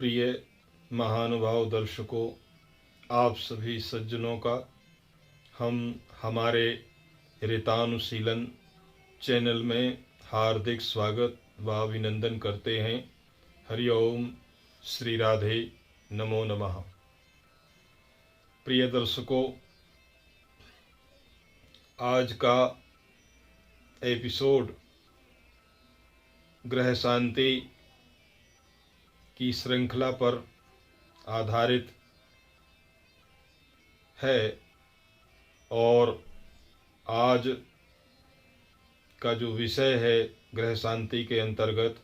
प्रिय महानुभाव दर्शकों, आप सभी सज्जनों का हम हमारे ऋतानुशीलन चैनल में हार्दिक स्वागत व अभिनंदन करते हैं। हरि ओम, श्री राधे, नमो नमः। प्रिय दर्शकों, आज का एपिसोड ग्रह शांति की श्रृंखला पर आधारित है और आज का जो विषय है ग्रह शांति के अंतर्गत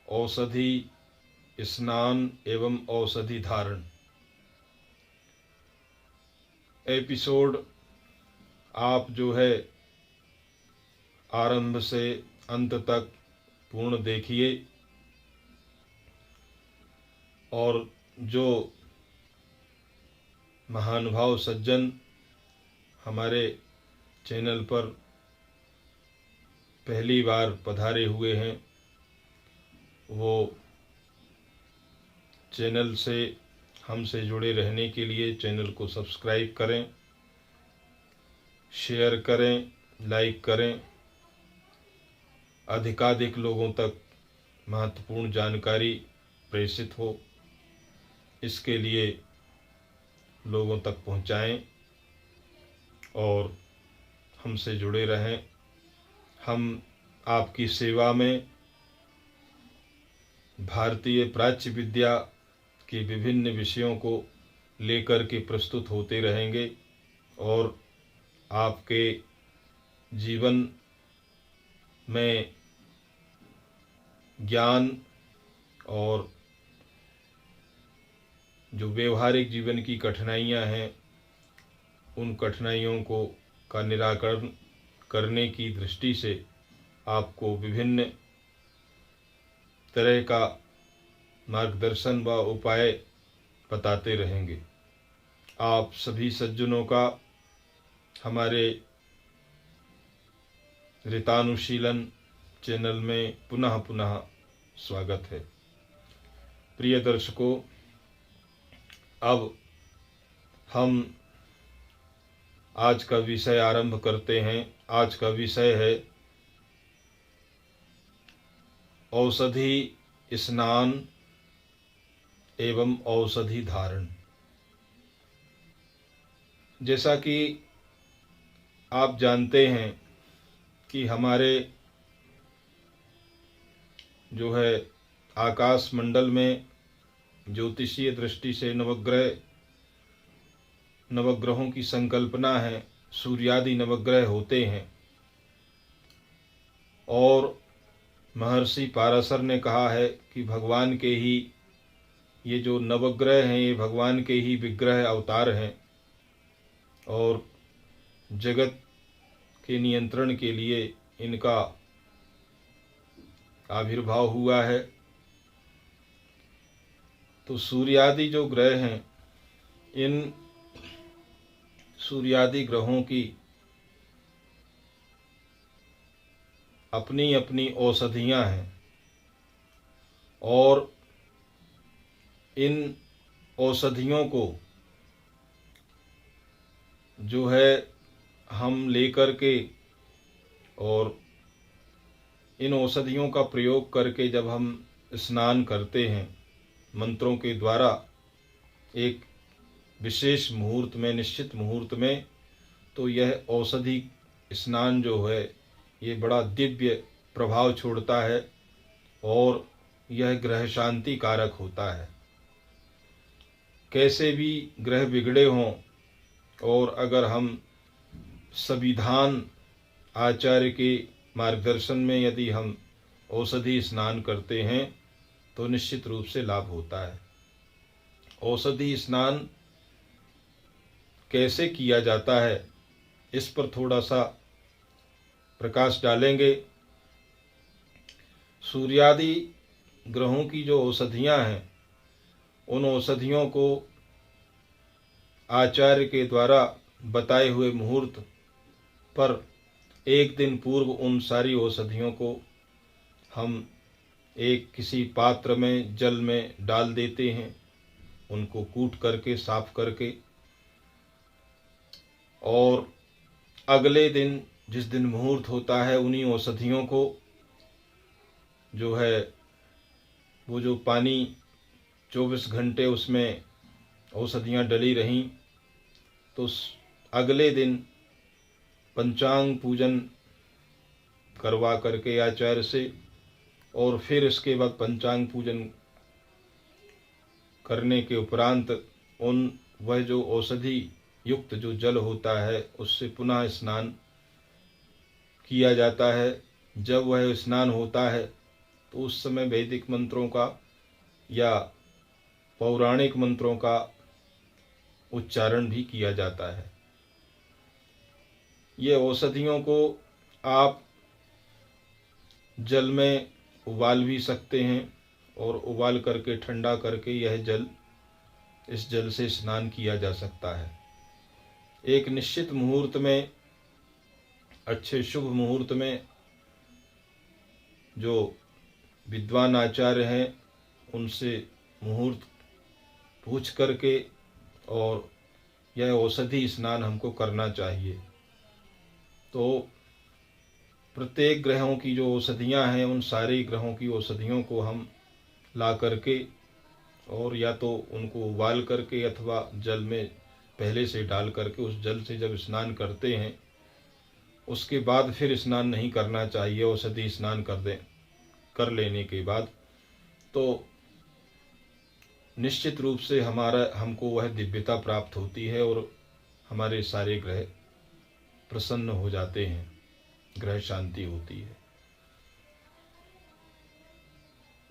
औषधि स्नान एवं औषधि धारण। एपिसोड आप जो है आरंभ से अंत तक पूर्ण देखिए और जो महानुभाव सज्जन हमारे चैनल पर पहली बार पधारे हुए हैं वो चैनल से हमसे जुड़े रहने के लिए चैनल को सब्सक्राइब करें, शेयर करें, लाइक करें। अधिकाधिक लोगों तक महत्वपूर्ण जानकारी प्रेषित हो, इसके लिए लोगों तक पहुंचाएं और हमसे जुड़े रहें। हम आपकी सेवा में भारतीय प्राच्य विद्या के विभिन्न विषयों को लेकर के प्रस्तुत होते रहेंगे और आपके जीवन में ज्ञान और जो व्यवहारिक जीवन की कठिनाइयां हैं उन कठिनाइयों को का निराकरण करने की दृष्टि से आपको विभिन्न तरह का मार्गदर्शन व उपाय बताते रहेंगे। आप सभी सज्जनों का हमारे ऋतानुशीलन चैनल में पुनः पुनः स्वागत है। प्रिय दर्शकों, अब हम आज का विषय आरंभ करते हैं। आज का विषय है औषधि स्नान एवं औषधि धारण। जैसा कि आप जानते हैं कि हमारे जो है आकाश मंडल में ज्योतिषीय दृष्टि से नवग्रहों की संकल्पना है। सूर्यादि नवग्रह होते हैं और महर्षि पाराशर ने कहा है कि भगवान के ही ये जो नवग्रह हैं ये भगवान के ही विग्रह अवतार हैं और जगत के नियंत्रण के लिए इनका आविर्भाव हुआ है। तो सूर्यादि जो ग्रह हैं, इन सूर्यादि ग्रहों की अपनी अपनी औषधियां हैं और इन औषधियों को जो है हम लेकर के और इन औषधियों का प्रयोग करके जब हम स्नान करते हैं मंत्रों के द्वारा एक विशेष मुहूर्त में, निश्चित मुहूर्त में, तो यह औषधि स्नान जो है ये बड़ा दिव्य प्रभाव छोड़ता है और यह ग्रह शांति कारक होता है। कैसे भी ग्रह बिगड़े हों और अगर हम संविधान आचार्य के मार्गदर्शन में यदि हम औषधि स्नान करते हैं तो निश्चित रूप से लाभ होता है। औषधि स्नान कैसे किया जाता है इस पर थोड़ा सा प्रकाश डालेंगे। सूर्यादि ग्रहों की जो औषधियां हैं उन औषधियों को आचार्य के द्वारा बताए हुए मुहूर्त पर एक दिन पूर्व उन सारी औषधियों को हम एक किसी पात्र में जल में डाल देते हैं, उनको कूट करके साफ करके, और अगले दिन जिस दिन मुहूर्त होता है उन्हीं औषधियों को जो है वो जो पानी 24 घंटे उसमें औषधियाँ डली रहीं, तो अगले दिन पंचांग पूजन करवा करके आचार्य से, और फिर इसके बाद पंचांग पूजन करने के उपरांत वह जो औषधि युक्त जो जल होता है उससे पुनः स्नान किया जाता है। जब वह स्नान होता है तो उस समय वैदिक मंत्रों का या पौराणिक मंत्रों का उच्चारण भी किया जाता है। ये औषधियों को आप जल में उबाल भी सकते हैं, और उबाल करके ठंडा करके इस जल से स्नान किया जा सकता है। एक निश्चित मुहूर्त में, अच्छे शुभ मुहूर्त में जो विद्वान आचार्य हैं उनसे मुहूर्त पूछ करके और यह औषधि स्नान हमको करना चाहिए। तो प्रत्येक ग्रहों की जो औषधियाँ हैं उन सारे ग्रहों की औषधियों को हम ला करके, और या तो उनको उबाल करके अथवा जल में पहले से डाल करके उस जल से जब स्नान करते हैं उसके बाद फिर स्नान नहीं करना चाहिए। औषधि स्नान कर लेने के बाद तो निश्चित रूप से हमको वह दिव्यता प्राप्त होती है और हमारे सारे ग्रह प्रसन्न हो जाते हैं, ग्रह शांति होती है।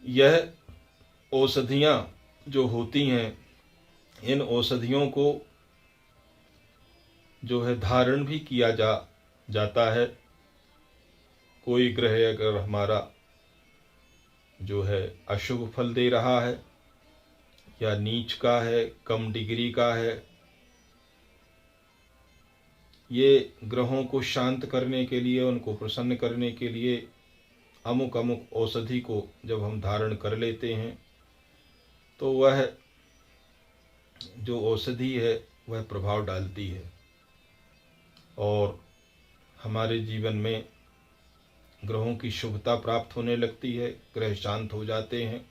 यह औषधियाँ जो होती हैं, इन औषधियों को जो है धारण भी किया जाता है। कोई ग्रह अगर हमारा जो है अशुभ फल दे रहा है या नीच का है, कम डिग्री का है, ये ग्रहों को शांत करने के लिए, उनको प्रसन्न करने के लिए अमुक अमुक औषधि को जब हम धारण कर लेते हैं तो वह जो औषधि है वह प्रभाव डालती है और हमारे जीवन में ग्रहों की शुभता प्राप्त होने लगती है, ग्रह शांत हो जाते हैं।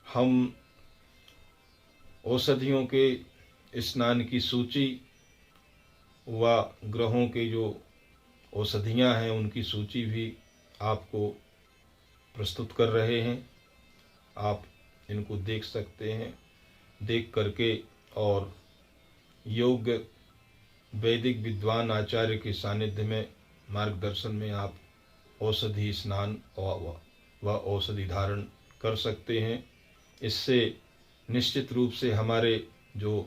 हम औषधियों के स्नान की सूची व ग्रहों के जो औषधियाँ हैं उनकी सूची भी आपको प्रस्तुत कर रहे हैं। आप इनको देख सकते हैं, देख करके और योग्य वैदिक विद्वान आचार्य के सानिध्य में मार्गदर्शन में आप औषधि स्नान व औषधि धारण कर सकते हैं। इससे निश्चित रूप से हमारे जो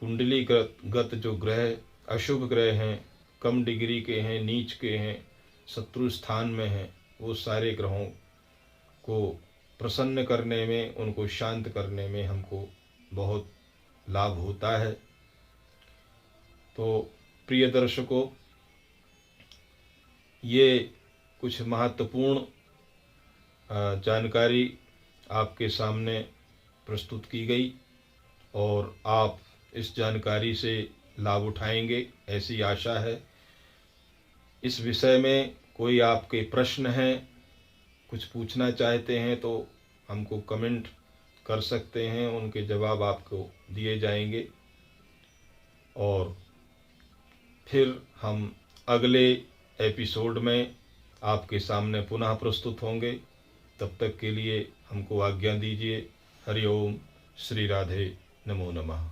कुंडली गत जो ग्रह अशुभ ग्रह हैं, कम डिग्री के हैं, नीच के हैं, शत्रु स्थान में हैं, वो सारे ग्रहों को प्रसन्न करने में, उनको शांत करने में हमको बहुत लाभ होता है। तो प्रिय दर्शकों, ये कुछ महत्वपूर्ण जानकारी आपके सामने प्रस्तुत की गई और आप इस जानकारी से लाभ उठाएंगे ऐसी आशा है। इस विषय में कोई आपके प्रश्न हैं, कुछ पूछना चाहते हैं तो हमको कमेंट कर सकते हैं, उनके जवाब आपको दिए जाएंगे और फिर हम अगले एपिसोड में आपके सामने पुनः प्रस्तुत होंगे। तब तक के लिए हमको आज्ञा दीजिए। हरि ओम, श्री राधे, नमो नमः।